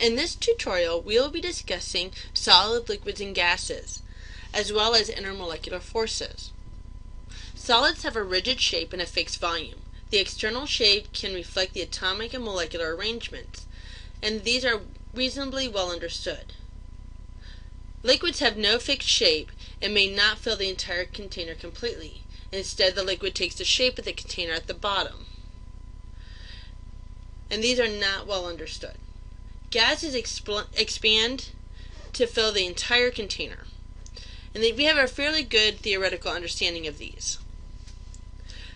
In this tutorial, we will be discussing solid, liquids, and gases, as well as intermolecular forces. Solids have a rigid shape and a fixed volume. The external shape can reflect the atomic and molecular arrangements, and these are reasonably well understood. Liquids have no fixed shape and may not fill the entire container completely. Instead, the liquid takes the shape of the container at the bottom. And these are not well understood. Gases expand to fill the entire container. And we have a fairly good theoretical understanding of these.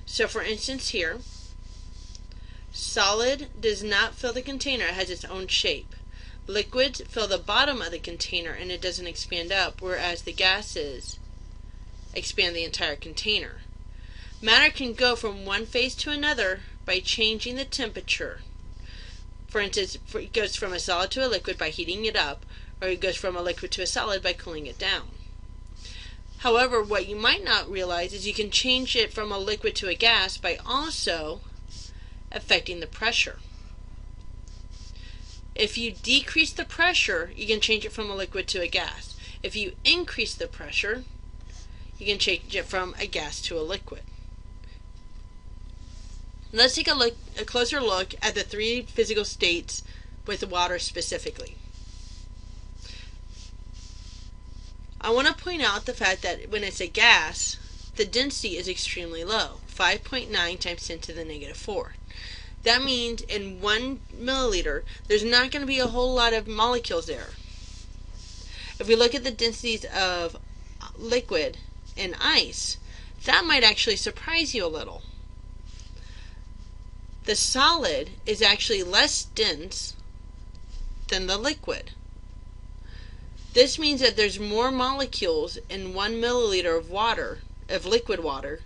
So for instance here, solid does not fill the container, it has its own shape. Liquids fill the bottom of the container and it doesn't expand up, whereas the gases expand the entire container. Matter can go from one phase to another by changing the temperature. For instance, it goes from a solid to a liquid by heating it up, or it goes from a liquid to a solid by cooling it down. However, what you might not realize is you can change it from a liquid to a gas by also affecting the pressure. If you decrease the pressure, you can change it from a liquid to a gas. If you increase the pressure, you can change it from a gas to a liquid. Let's take a closer look at the three physical states with water specifically. I want to point out the fact that when it's a gas, the density is extremely low, 5.9 times 10 to the negative 4. That means in 1 milliliter, there's not going to be a whole lot of molecules there. If we look at the densities of liquid and ice, that might actually surprise you a little. The solid is actually less dense than the liquid. This means that there's more molecules in 1 milliliter of water, of liquid water,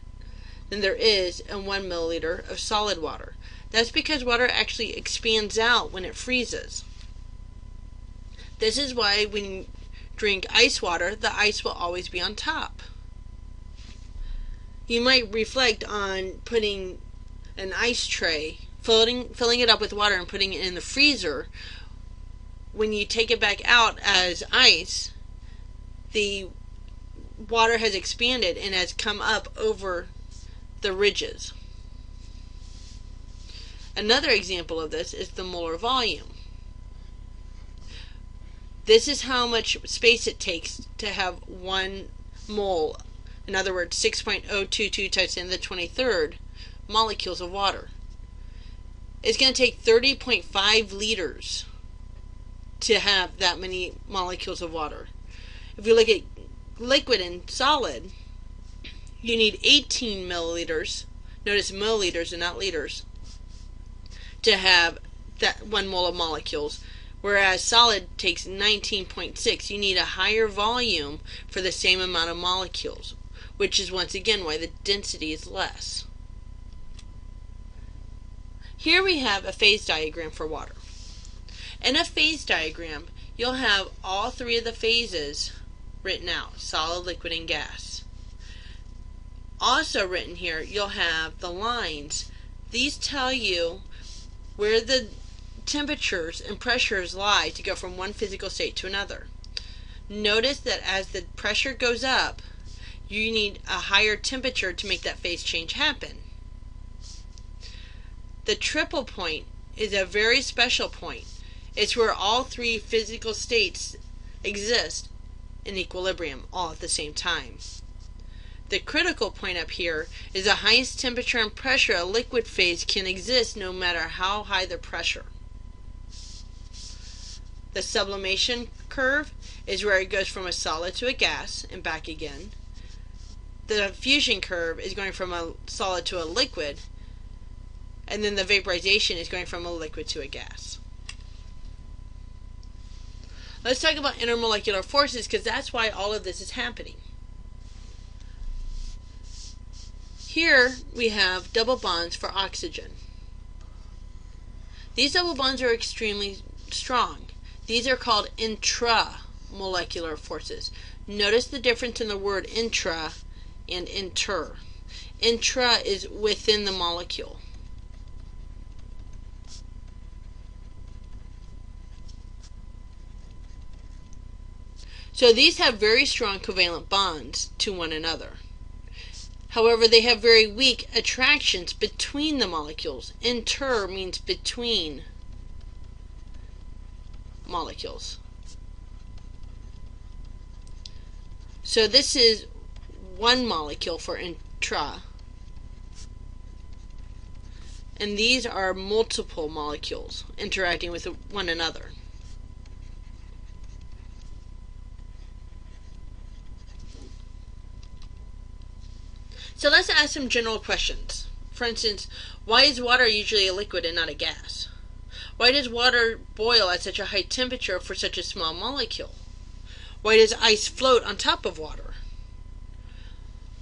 than there is in 1 milliliter of solid water. That's because water actually expands out when it freezes. This is why when you drink ice water, the ice will always be on top. You might reflect on putting an ice tray, filling it up with water and putting it in the freezer. When you take it back out as ice, the water has expanded and has come up over the ridges. Another example of this is the molar volume. This is how much space it takes to have 1 mole, in other words 6.022 times 10 to the 23rd molecules of water. It's going to take 30.5 liters to have that many molecules of water. If you look at liquid and solid, you need 18 milliliters, notice milliliters and not liters, to have that 1 mole of molecules, whereas solid takes 19.6. You need a higher volume for the same amount of molecules, which is once again why the density is less. Here we have a phase diagram for water. In a phase diagram, you'll have all three of the phases written out, solid, liquid, and gas. Also written here, you'll have the lines. These tell you where the temperatures and pressures lie to go from one physical state to another. Notice that as the pressure goes up, you need a higher temperature to make that phase change happen. The triple point is a very special point. It's where all three physical states exist in equilibrium all at the same time. The critical point up here is the highest temperature and pressure a liquid phase can exist no matter how high the pressure. The sublimation curve is where it goes from a solid to a gas and back again. The fusion curve is going from a solid to a liquid, and then the vaporization is going from a liquid to a gas. Let's talk about intermolecular forces, because that's why all of this is happening. Here we have double bonds for oxygen. These double bonds are extremely strong. These are called intramolecular forces. Notice the difference in the word intra and inter. Intra is within the molecule. So these have very strong covalent bonds to one another. However, they have very weak attractions between the molecules. Inter means between molecules. So this is one molecule for intra. And these are multiple molecules interacting with one another. So let's ask some general questions. For instance, why is water usually a liquid and not a gas? Why does water boil at such a high temperature for such a small molecule? Why does ice float on top of water?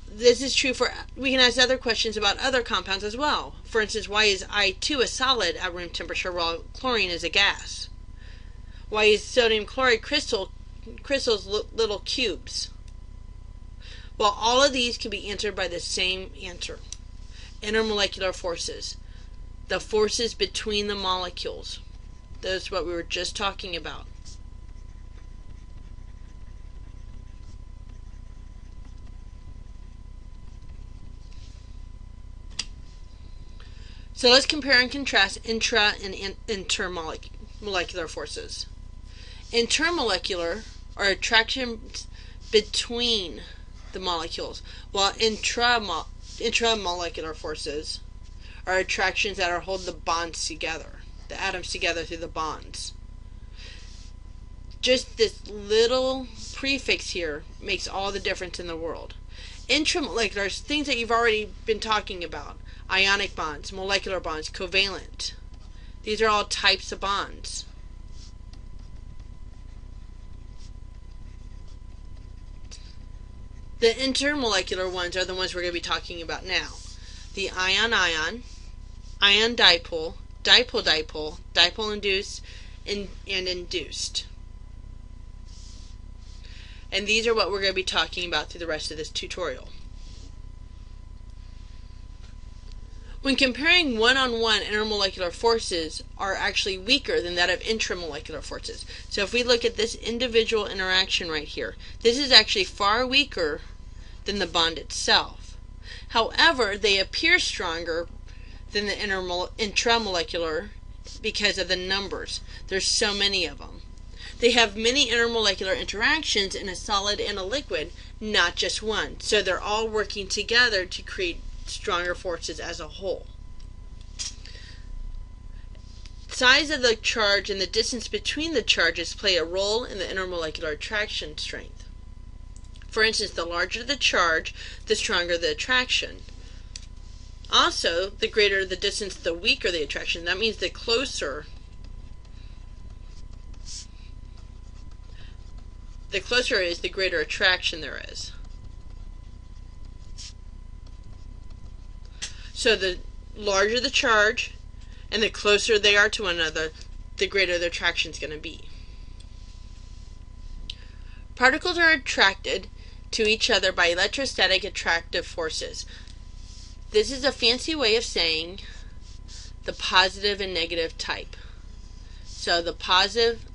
This is true for, we can ask other questions about other compounds as well. For instance, why is I2 a solid at room temperature while chlorine is a gas? Why is sodium chloride crystals little cubes? Well, all of these can be answered by the same answer. Intermolecular forces. The forces between the molecules. That's what we were just talking about. So let's compare and contrast intra and intermolecular forces. Intermolecular are attractions between the molecules, while intramolecular forces are attractions that are holding the bonds together, the atoms together through the bonds. Just this little prefix here makes all the difference in the world. Intramolecular is things that you've already been talking about. Ionic bonds, molecular bonds, covalent. These are all types of bonds. The intermolecular ones are the ones we're going to be talking about now. The ion-ion, ion-dipole, dipole-dipole, dipole-induced, and induced. And these are what we're going to be talking about through the rest of this tutorial. When comparing one-on-one, intermolecular forces are actually weaker than that of intramolecular forces. So if we look at this individual interaction right here, this is actually far weaker than the bond itself. However, they appear stronger than the intramolecular because of the numbers. There's so many of them. They have many intermolecular interactions in a solid and a liquid, not just one. So they're all working together to create stronger forces as a whole. Size of the charge and the distance between the charges play a role in the intermolecular attraction strength. For instance, the larger the charge, the stronger the attraction. Also, the greater the distance, the weaker the attraction. That means the closer is, the greater attraction there is. So the larger the charge and the closer they are to one another, the greater the attraction is going to be. Particles are attracted to each other by electrostatic attractive forces. This is a fancy way of saying the positive and negative type. So the positive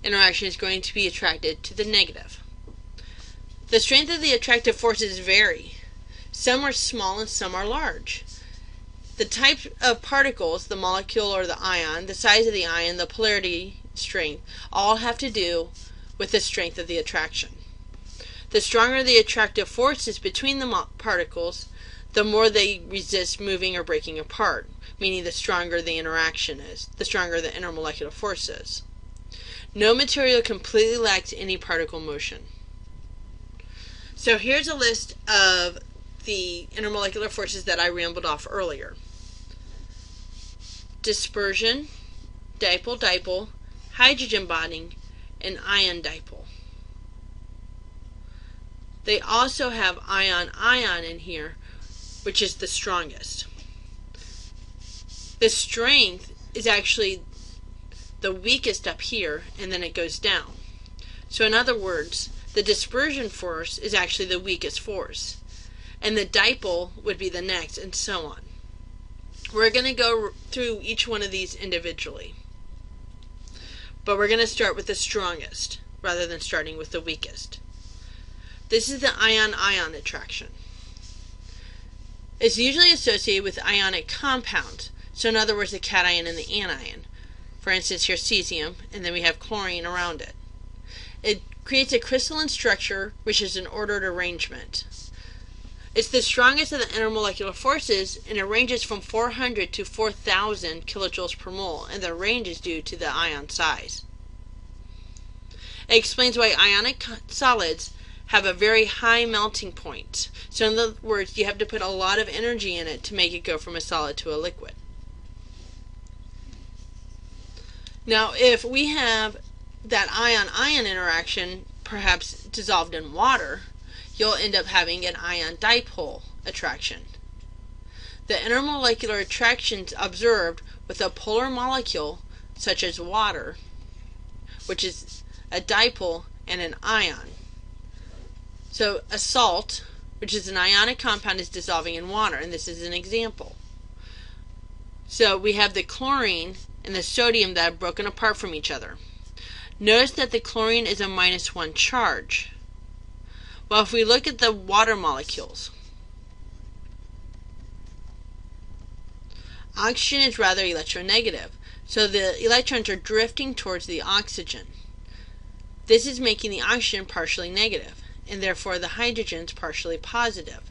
interaction is going to be attracted to the negative. The strength of the attractive forces vary. Some are small and some are large. The type of particles, the molecule or the ion, the size of the ion, the polarity strength, all have to do with the strength of the attraction. The stronger the attractive forces between the particles, the more they resist moving or breaking apart, meaning the stronger the interaction is, the stronger the intermolecular force is. No material completely lacks any particle motion. So here's a list of the intermolecular forces that I rambled off earlier. Dispersion, dipole-dipole, hydrogen bonding, and ion-dipole. They also have ion-ion in here, which is the strongest. The strength is actually the weakest up here, and then it goes down. So in other words, the dispersion force is actually the weakest force, and the dipole would be the next, and so on. We're going to go through each one of these individually, but we're going to start with the strongest. rather than starting with the weakest. This is the ion-ion attraction. It's usually associated with ionic compounds, so in other words the cation and the anion. For instance, here's cesium, and then we have chlorine around it. It creates a crystalline structure which is an ordered arrangement. It's the strongest of the intermolecular forces, and it ranges from 400 to 4,000 kilojoules per mole, and the range is due to the ion size. It explains why ionic solids have a very high melting point. So in other words, you have to put a lot of energy in it to make it go from a solid to a liquid. Now, if we have that ion-ion interaction perhaps dissolved in water, you'll end up having an ion-dipole attraction. The intermolecular attractions observed with a polar molecule, such as water, which is a dipole and an ion. So a salt, which is an ionic compound, is dissolving in water, and this is an example. So we have the chlorine and the sodium that have broken apart from each other. Notice that the chlorine is a -1 charge. Well, if we look at the water molecules, oxygen is rather electronegative, so the electrons are drifting towards the oxygen. This is making the oxygen partially negative, and therefore the hydrogen's partially positive.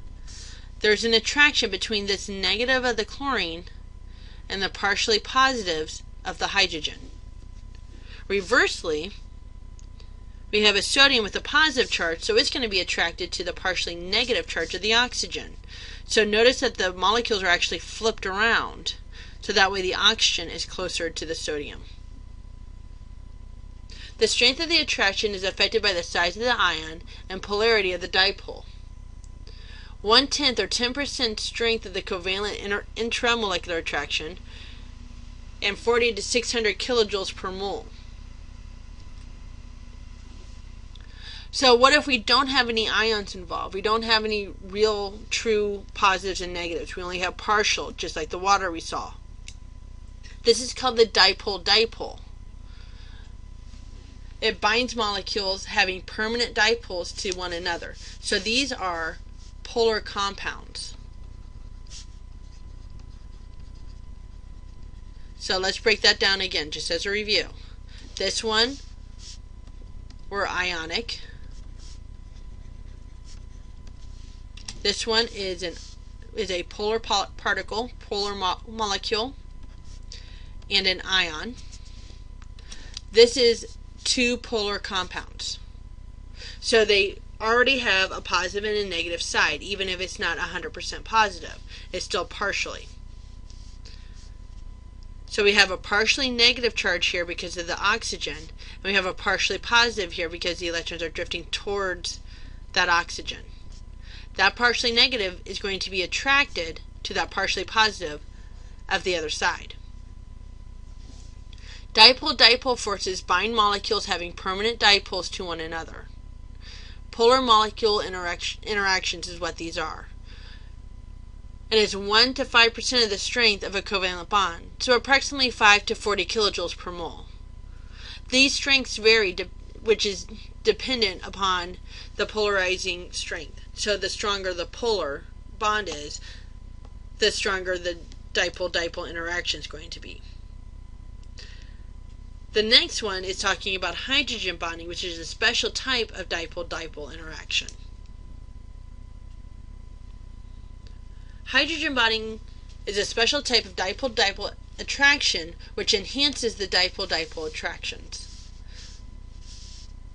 There's an attraction between this negative of the chlorine and the partially positives of the hydrogen. Reversely, we have a sodium with a positive charge, so it's going to be attracted to the partially negative charge of the oxygen. So notice that the molecules are actually flipped around, so that way the oxygen is closer to the sodium. The strength of the attraction is affected by the size of the ion and polarity of the dipole. 1/10 or 10% strength of the covalent intramolecular attraction, and 40 to 600 kilojoules per mole. So what if we don't have any ions involved? We don't have any real, true positives and negatives. We only have partial, just like the water we saw. This is called the dipole-dipole. It binds molecules having permanent dipoles to one another. So these are polar compounds. So let's break that down again, just as a review. This one, we're ionic. This one is a polar particle, polar molecule, and an ion. This is two polar compounds. So they already have a positive and a negative side, even if it's not 100% positive. It's still partially. So we have a partially negative charge here because of the oxygen, and we have a partially positive here because the electrons are drifting towards that oxygen. That partially negative is going to be attracted to that partially positive of the other side. Dipole-dipole forces bind molecules having permanent dipoles to one another. Polar molecule interactions is what these are. And it's 1 to 5% of the strength of a covalent bond, so approximately 5 to 40 kilojoules per mole. These strengths vary, which is dependent upon the polarizing strength. So the stronger the polar bond is, the stronger the dipole-dipole interaction is going to be. The next one is talking about hydrogen bonding, which is a special type of dipole-dipole interaction. Hydrogen bonding is a special type of dipole-dipole attraction which enhances the dipole-dipole attractions.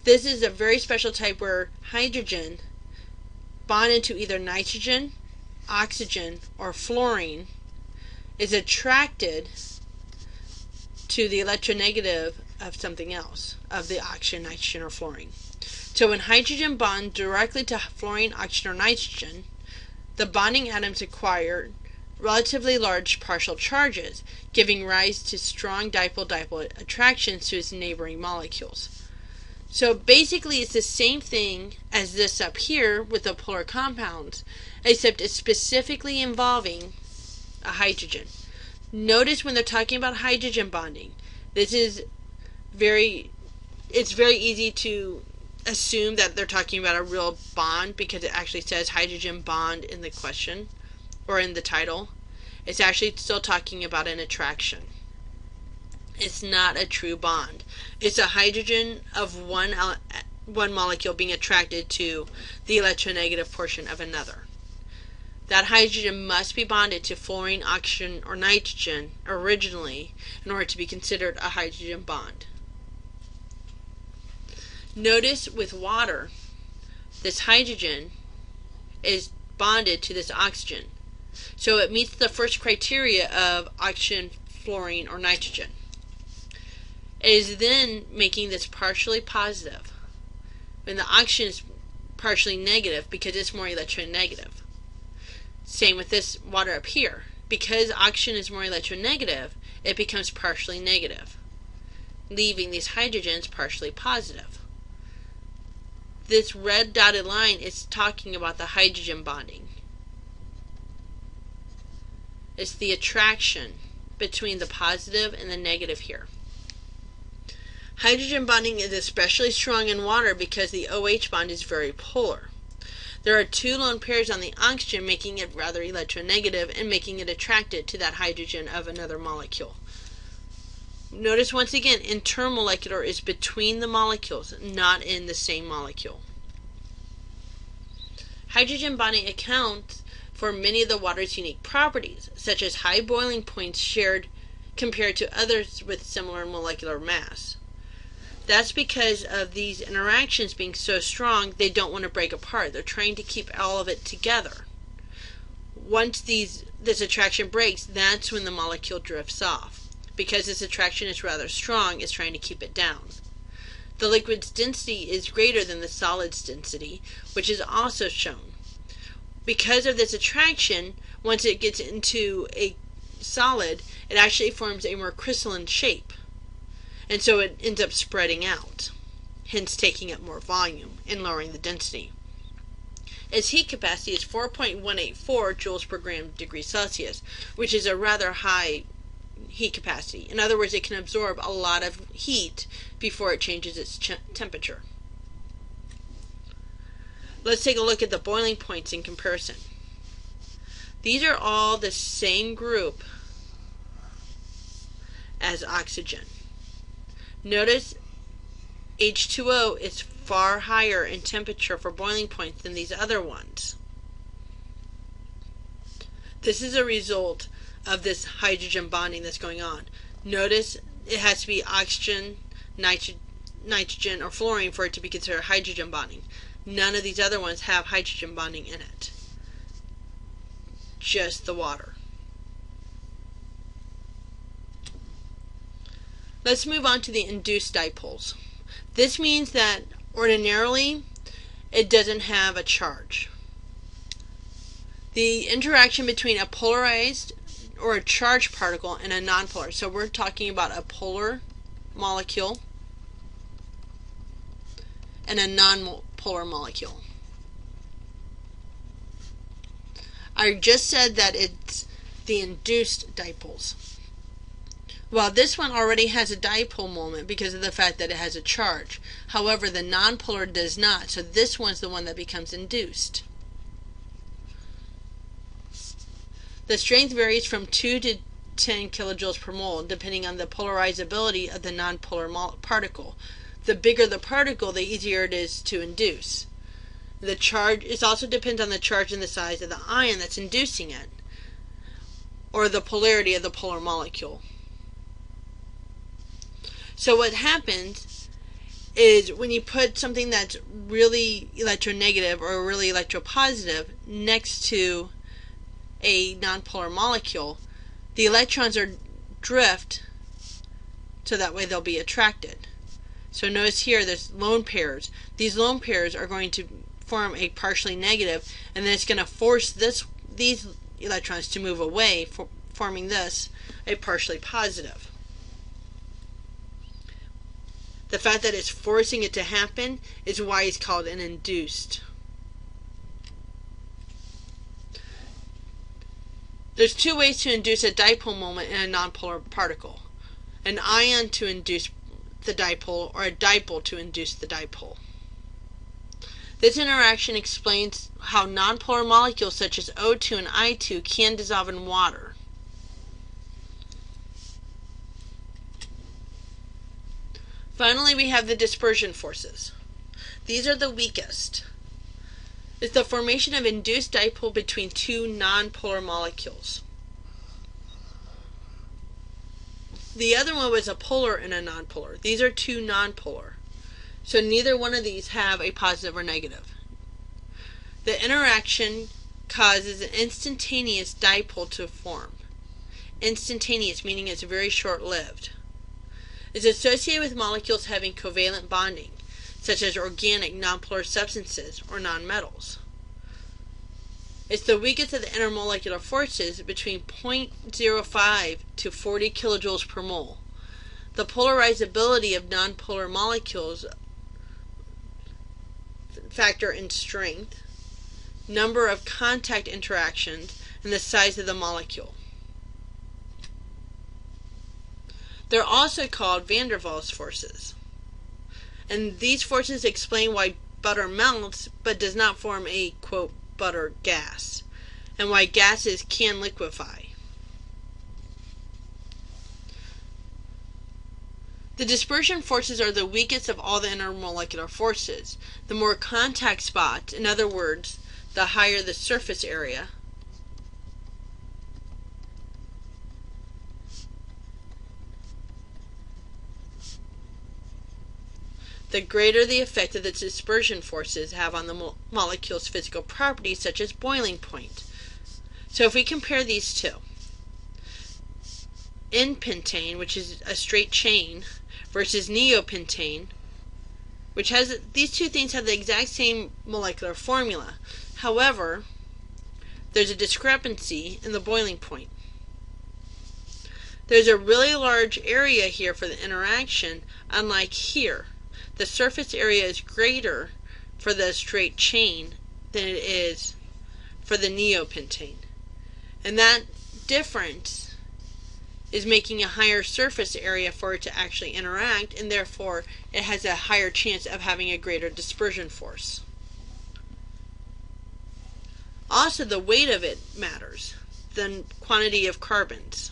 This is a very special type where hydrogen bonded to either nitrogen, oxygen, or fluorine is attracted to the electronegative of something else, of the oxygen, nitrogen, or fluorine. So when hydrogen bonds directly to fluorine, oxygen, or nitrogen, the bonding atoms acquire relatively large partial charges, giving rise to strong dipole-dipole attractions to its neighboring molecules. So basically it's the same thing as this up here with the polar compounds, except it's specifically involving a hydrogen. Notice when they're talking about hydrogen bonding, this is very it's very easy to assume that they're talking about a real bond because it actually says hydrogen bond in the question or in the title. It's actually still talking about an attraction. It's not a true bond. It's a hydrogen of one molecule being attracted to the electronegative portion of another. That hydrogen must be bonded to fluorine, oxygen, or nitrogen originally in order to be considered a hydrogen bond. Notice with water, this hydrogen is bonded to this oxygen. So it meets the first criteria of oxygen, fluorine, or nitrogen. It is then making this partially positive, and the oxygen is partially negative because it's more electronegative. Same with this water up here. Because oxygen is more electronegative, it becomes partially negative, leaving these hydrogens partially positive. This red dotted line is talking about the hydrogen bonding. It's the attraction between the positive and the negative here. Hydrogen bonding is especially strong in water because the OH bond is very polar. There are two lone pairs on the oxygen, making it rather electronegative and making it attracted to that hydrogen of another molecule. Notice once again, intermolecular is between the molecules, not in the same molecule. Hydrogen bonding accounts for many of the water's unique properties, such as high boiling points shared compared to others with similar molecular mass. That's because of these interactions being so strong, they don't want to break apart. They're trying to keep all of it together. Once this attraction breaks, that's when the molecule drifts off. Because this attraction is rather strong, it's trying to keep it down. The liquid's density is greater than the solid's density, which is also shown. Because of this attraction, once it gets into a solid, it actually forms a more crystalline shape. And so it ends up spreading out, hence taking up more volume and lowering the density. Its heat capacity is 4.184 joules per gram degree Celsius, which is a rather high heat capacity. In other words, it can absorb a lot of heat before it changes its temperature. Let's take a look at the boiling points in comparison. These are all the same group as oxygen. Notice H2O is far higher in temperature for boiling points than these other ones. This is a result of this hydrogen bonding that's going on. Notice it has to be oxygen, nitrogen, or fluorine for it to be considered hydrogen bonding. None of these other ones have hydrogen bonding in it. Just the water. Let's move on to the induced dipoles. This means that ordinarily it doesn't have a charge. The interaction between a polarized or a charged particle and a nonpolar. So we're talking about a polar molecule and a nonpolar molecule. I just said that it's the induced dipoles. Well, this one already has a dipole moment because of the fact that it has a charge. However, the nonpolar does not, so this one's the one that becomes induced. The strength varies from 2 to 10 kilojoules per mole, depending on the polarizability of the nonpolar particle. The bigger the particle, the easier it is to induce. The charge, it also depends on the charge and the size of the ion that's inducing it, or the polarity of the polar molecule. So what happens is when you put something that's really electronegative or really electropositive next to a nonpolar molecule, the electrons are drift so that way they'll be attracted. So notice here there's lone pairs. These lone pairs are going to form a partially negative, and then it's going to force these electrons to move away, forming this a partially positive. The fact that it's forcing it to happen is why it's called an induced. There's two ways to induce a dipole moment in a nonpolar particle. An ion to induce the dipole or a dipole to induce the dipole. This interaction explains how nonpolar molecules such as O2 and I2 can dissolve in water. Finally, we have the dispersion forces. These are the weakest. It's the formation of induced dipole between two nonpolar molecules. The other one was a polar and a nonpolar. These are two nonpolar. So neither one of these have a positive or negative. The interaction causes an instantaneous dipole to form. Instantaneous meaning it's very short-lived. It's associated with molecules having covalent bonding, such as organic nonpolar substances or nonmetals. It's the weakest of the intermolecular forces between 0.05 to 40 kilojoules per mole. The polarizability of nonpolar molecules factor in strength, number of contact interactions, and the size of the molecule. They're also called van der Waals forces. And these forces explain why butter melts but does not form a, quote, butter gas, and why gases can liquefy. The dispersion forces are the weakest of all the intermolecular forces. The more contact spots, in other words, the higher the surface area, the greater the effect that the dispersion forces have on the molecule's physical properties, such as boiling point. So if we compare these two, N-pentane, which is a straight chain, versus neopentane, which has, these two things have the exact same molecular formula. However, there's a discrepancy in the boiling point. There's a really large area here for the interaction, unlike here. The surface area is greater for the straight chain than it is for the neopentane. And that difference is making a higher surface area for it to actually interact, and therefore it has a higher chance of having a greater dispersion force. Also, the weight of it matters, the quantity of carbons.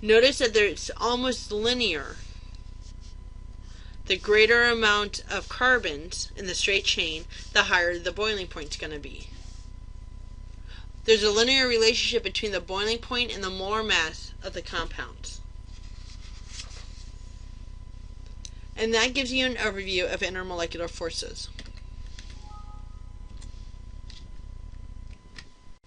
Notice that it's almost linear. The greater amount of carbons in the straight chain, the higher the boiling point is going to be. There's a linear relationship between the boiling point and the molar mass of the compounds. And that gives you an overview of intermolecular forces.